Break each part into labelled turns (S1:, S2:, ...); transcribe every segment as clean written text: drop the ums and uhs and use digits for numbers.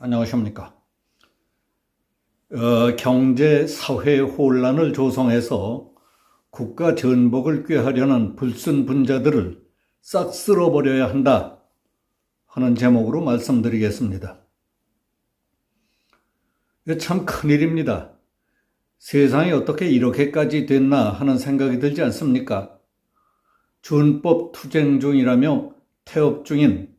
S1: 안녕하십니까. 경제, 사회 혼란을 조성해서 국가 전복을 꾀하려는 불순분자들을 싹 쓸어버려야 한다 하는 제목으로 말씀드리겠습니다. 이거 참 큰일입니다. 세상이 어떻게 이렇게까지 됐나 하는 생각이 들지 않습니까? 준법 투쟁 중이라며 태업 중인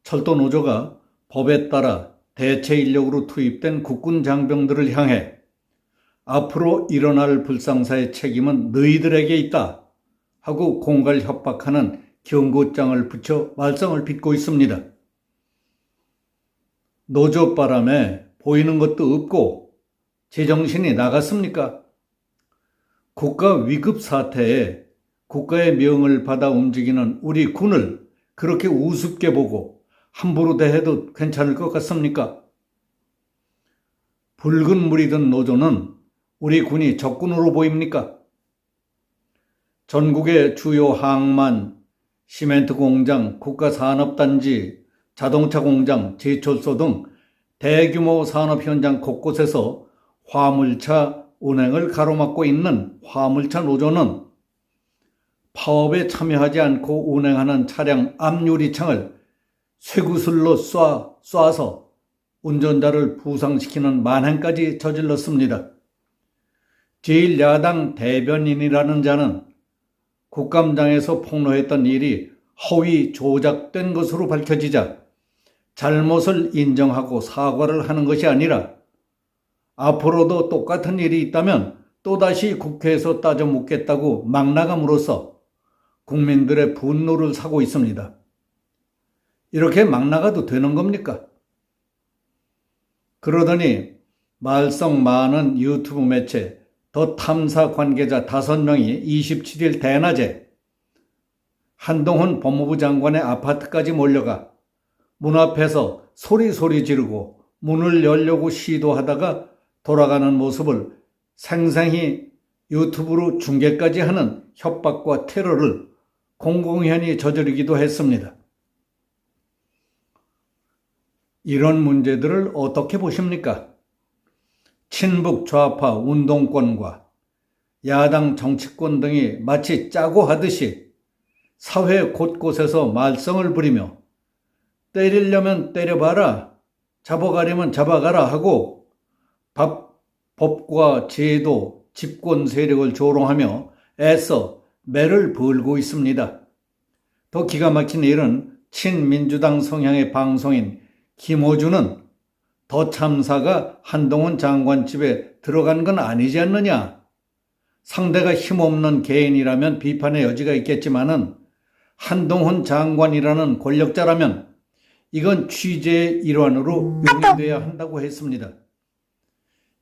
S1: 철도노조가 법에 따라 대체 인력으로 투입된 국군 장병들을 향해 앞으로 일어날 불상사의 책임은 너희들에게 있다 하고 공갈 협박하는 경고장을 붙여 말썽을 빚고 있습니다. 노조 바람에 보이는 것도 없고 제정신이 나갔습니까? 국가 위급 사태에 국가의 명을 받아 움직이는 우리 군을 그렇게 우습게 보고 함부로 대해도 괜찮을 것 같습니까? 붉은 물이 든 노조는 우리 군이 적군으로 보입니까? 전국의 주요 항만, 시멘트 공장, 국가산업단지, 자동차 공장, 제철소 등 대규모 산업 현장 곳곳에서 화물차 운행을 가로막고 있는 화물차 노조는 파업에 참여하지 않고 운행하는 차량 앞 유리창을 쇠구슬로 쏴서 운전자를 부상시키는 만행까지 저질렀습니다. 제1야당 대변인이라는 자는 국감장에서 폭로했던 일이 허위 조작된 것으로 밝혀지자 잘못을 인정하고 사과를 하는 것이 아니라 앞으로도 똑같은 일이 있다면 또다시 국회에서 따져 묻겠다고 막 나감으로써 국민들의 분노를 사고 있습니다. 이렇게 막 나가도 되는 겁니까? 그러더니 말썽 많은 유튜브 매체 더 탐사 관계자 5명이 27일 대낮에 한동훈 법무부 장관의 아파트까지 몰려가 문 앞에서 소리 지르고 문을 열려고 시도하다가 돌아가는 모습을 생생히 유튜브로 중계까지 하는 협박과 테러를 공공연히 저지르기도 했습니다. 이런 문제들을 어떻게 보십니까? 친북 좌파 운동권과 야당 정치권 등이 마치 짜고 하듯이 사회 곳곳에서 말썽을 부리며 때리려면 때려봐라, 잡아가려면 잡아가라 하고 법과 제도, 집권 세력을 조롱하며 애써 매를 벌고 있습니다. 더 기가 막힌 일은 친민주당 성향의 방송인 김호준은 더 참사가 한동훈 장관 집에 들어간 건 아니지 않느냐. 상대가 힘없는 개인이라면 비판의 여지가 있겠지만은 한동훈 장관이라는 권력자라면 이건 취재의 일환으로 용인돼야 한다고 했습니다.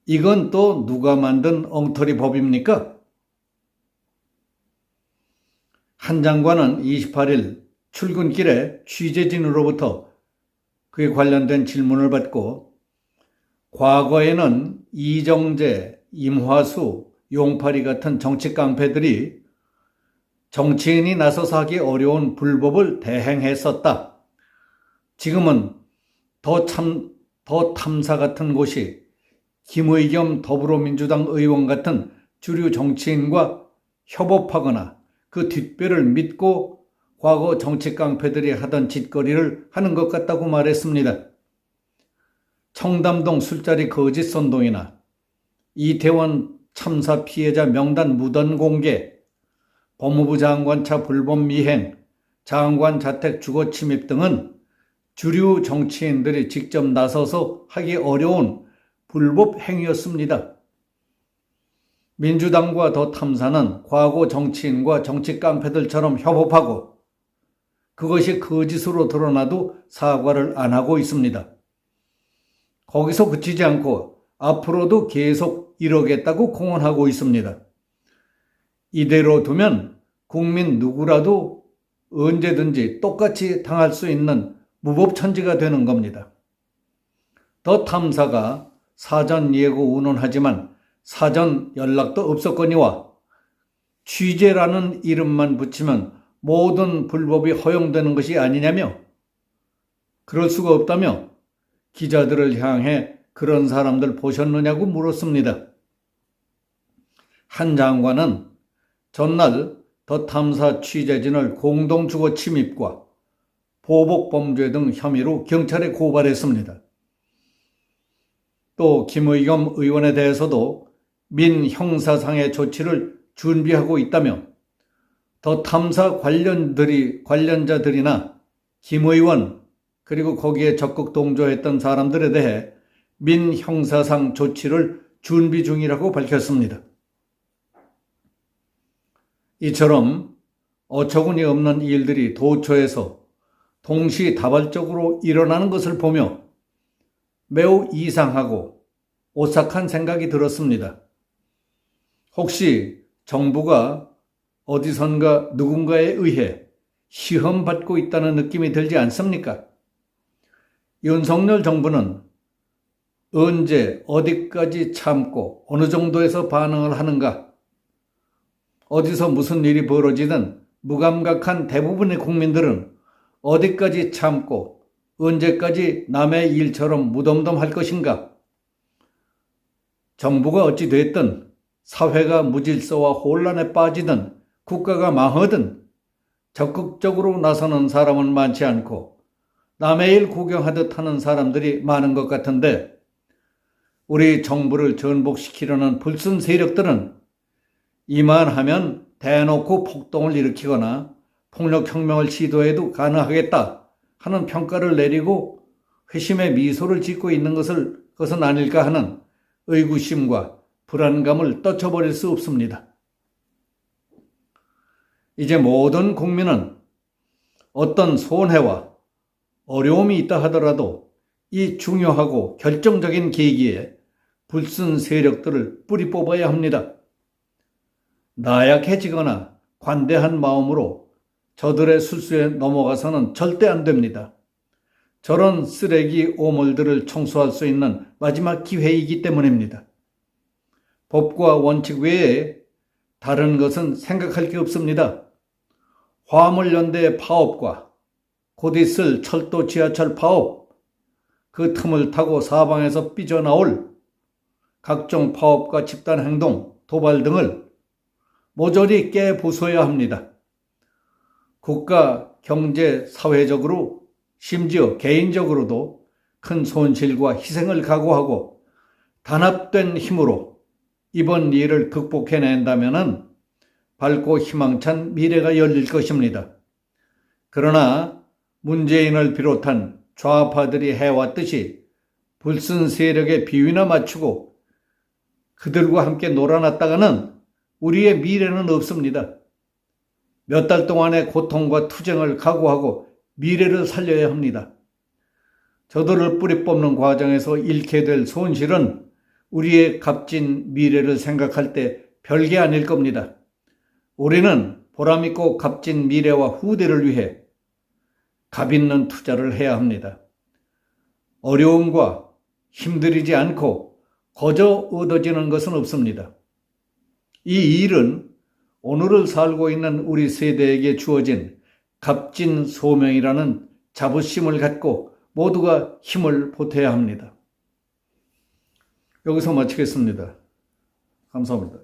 S1: 이건 또 누가 만든 엉터리 법입니까? 한 장관은 28일 출근길에 취재진으로부터 그에 관련된 질문을 받고 과거에는 이정재, 임화수, 용팔이 같은 정치 깡패들이 정치인이 나서서 하기 어려운 불법을 대행했었다. 지금은 더 탐사 같은 곳이 김의겸 더불어민주당 의원 같은 주류 정치인과 협업하거나 그 뒷배를 믿고 과거 정치 깡패들이 하던 짓거리를 하는 것 같다고 말했습니다. 청담동 술자리 거짓 선동이나 이태원 참사 피해자 명단 무단 공개, 법무부 장관 차 불법 미행, 장관 자택 주거 침입 등은 주류 정치인들이 직접 나서서 하기 어려운 불법 행위였습니다. 민주당과 더 탐사는 과거 정치인과 정치 깡패들처럼 협업하고 그것이 거짓으로 드러나도 사과를 안 하고 있습니다. 거기서 그치지 않고 앞으로도 계속 이러겠다고 공언하고 있습니다. 이대로 두면 국민 누구라도 언제든지 똑같이 당할 수 있는 무법천지가 되는 겁니다. 더 탐사가 사전 예고 운운하지만 사전 연락도 없었거니와 취재라는 이름만 붙이면 모든 불법이 허용되는 것이 아니냐며 그럴 수가 없다며 기자들을 향해 그런 사람들 보셨느냐고 물었습니다. 한 장관은 전날 더 탐사 취재진을 공동주거 침입과 보복범죄 등 혐의로 경찰에 고발했습니다. 또 김의겸 의원에 대해서도 민형사상의 조치를 준비하고 있다며 더 탐사 관련자들이나 김 의원 그리고 거기에 적극 동조했던 사람들에 대해 민형사상 조치를 준비 중이라고 밝혔습니다. 이처럼 어처구니 없는 일들이 도처에서 동시다발적으로 일어나는 것을 보며 매우 이상하고 오싹한 생각이 들었습니다. 혹시 정부가 어디선가 누군가에 의해 시험받고 있다는 느낌이 들지 않습니까? 윤석열 정부는 언제 어디까지 참고 어느 정도에서 반응을 하는가? 어디서 무슨 일이 벌어지든 무감각한 대부분의 국민들은 어디까지 참고 언제까지 남의 일처럼 무덤덤할 것인가? 정부가 어찌 됐든 사회가 무질서와 혼란에 빠지든 국가가 망하든 적극적으로 나서는 사람은 많지 않고 남의 일 구경하듯 하는 사람들이 많은 것 같은데 우리 정부를 전복시키려는 불순 세력들은 이만하면 대놓고 폭동을 일으키거나 폭력혁명을 시도해도 가능하겠다 하는 평가를 내리고 회심의 미소를 짓고 있는 것은 아닐까 하는 의구심과 불안감을 떨쳐버릴 수 없습니다. 이제 모든 국민은 어떤 손해와 어려움이 있다 하더라도 이 중요하고 결정적인 계기에 불순 세력들을 뿌리 뽑아야 합니다. 나약해지거나 관대한 마음으로 저들의 술수에 넘어가서는 절대 안 됩니다. 저런 쓰레기 오물들을 청소할 수 있는 마지막 기회이기 때문입니다. 법과 원칙 외에 다른 것은 생각할 게 없습니다. 화물연대 파업과 곧 있을 철도 지하철 파업, 그 틈을 타고 사방에서 삐져나올 각종 파업과 집단행동, 도발 등을 모조리 깨부숴야 합니다. 국가, 경제, 사회적으로 심지어 개인적으로도 큰 손실과 희생을 각오하고 단합된 힘으로 이번 일을 극복해낸다면 밝고 희망찬 미래가 열릴 것입니다. 그러나 문재인을 비롯한 좌파들이 해왔듯이 불순 세력의 비위나 맞추고 그들과 함께 놀아났다가는 우리의 미래는 없습니다. 몇 달 동안의 고통과 투쟁을 각오하고 미래를 살려야 합니다. 저들을 뿌리 뽑는 과정에서 잃게 될 손실은 우리의 값진 미래를 생각할 때 별게 아닐 겁니다. 우리는 보람있고 값진 미래와 후대를 위해 값있는 투자를 해야 합니다. 어려움과 힘들이지 않고 거저 얻어지는 것은 없습니다. 이 일은 오늘을 살고 있는 우리 세대에게 주어진 값진 소명이라는 자부심을 갖고 모두가 힘을 보태야 합니다. 여기서 마치겠습니다. 감사합니다.